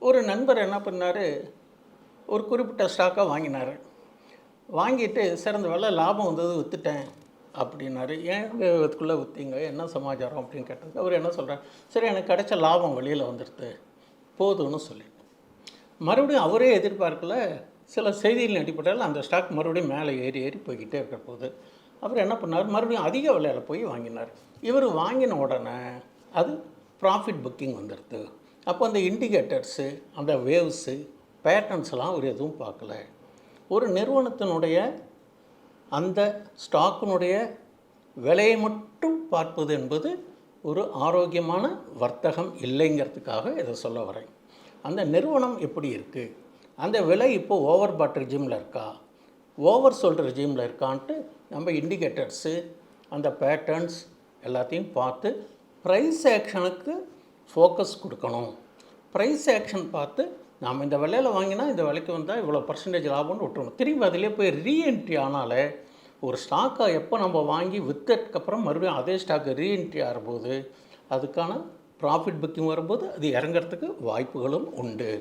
ஒரு நண்பர் என்ன பண்ணார், ஒரு குறிப்பிட்ட ஸ்டாக்கை வாங்கினார். வாங்கிட்டு சார் அந்த வெலை லாபம் வந்தது விற்றுட்டேன் அப்படின்னாரு. ஏன் இதுக்குள்ளே விற்றீங்க, என்ன சமாச்சாரம் அப்படின்னு கேட்டதுக்கு அவர் என்ன சொல்கிறார், சரி எனக்கு கிடைச்ச லாபம் வெளியில் வந்துடுது போதும்னு சொல்லிட்டு, மறுபடியும் அவரே எதிர்பார்க்கல, சில செய்திகளின் அடிப்படையில் அந்த ஸ்டாக் மறுபடியும் மேலே ஏறி ஏறி போய்கிட்டே இருக்கிற போது அவர் என்ன பண்ணார், மறுபடியும் அதிக விலையில் போய் வாங்கினார். இவர் வாங்கின உடனே அது ப்ராஃபிட் புக்கிங் வந்துடுது. அப்போ அந்த இண்டிகேட்டர்ஸு, அந்த வேவ்ஸு, பேட்டர்ன்ஸ்லாம் அவர் எதுவும் பார்க்கல. ஒரு நிறுவனத்தினுடைய அந்த ஸ்டாக்கினுடைய விலையை மட்டும் பார்ப்பது என்பது ஒரு ஆரோக்கியமான வர்த்தகம் இல்லைங்கிறதுக்காக இதை சொல்ல வரேன். அந்த நிறுவனம் எப்படி இருக்குது, அந்த விலை இப்போது ஓவர் பாட் ரெஜிமில் இருக்கா, ஓவர் சோல்டு ரெஜிமில் இருக்கான்ட்டு நம்ம இண்டிகேட்டர்ஸு, அந்த பேட்டர்ன்ஸ் எல்லாத்தையும் பார்த்து ப்ரைஸ் ஆக்ஷனுக்கு ஃபோக்கஸ் கொடுக்கணும். ப்ரைஸ் ஆக்ஷன் பார்த்து நாம் இந்த விலையில் வாங்கினா இந்த விலைக்கு வந்தால் இவ்வளோ பர்சன்டேஜ் லாபம்னு விட்டுருணும். திரும்பி அதிலே போய் ரீஎன்ட்ரி ஆனாலே, ஒரு ஸ்டாக்கை எப்போ நம்ம வாங்கி விற்றதுக்கப்புறம் மறுபடியும் அதே ஸ்டாக்கு ரீஎன்ட்ரி ஆகும்போது அதுக்கான ப்ராஃபிட் புக்கிங் வரும்போது அது இறங்கிறதுக்கு வாய்ப்புகளும் உண்டு.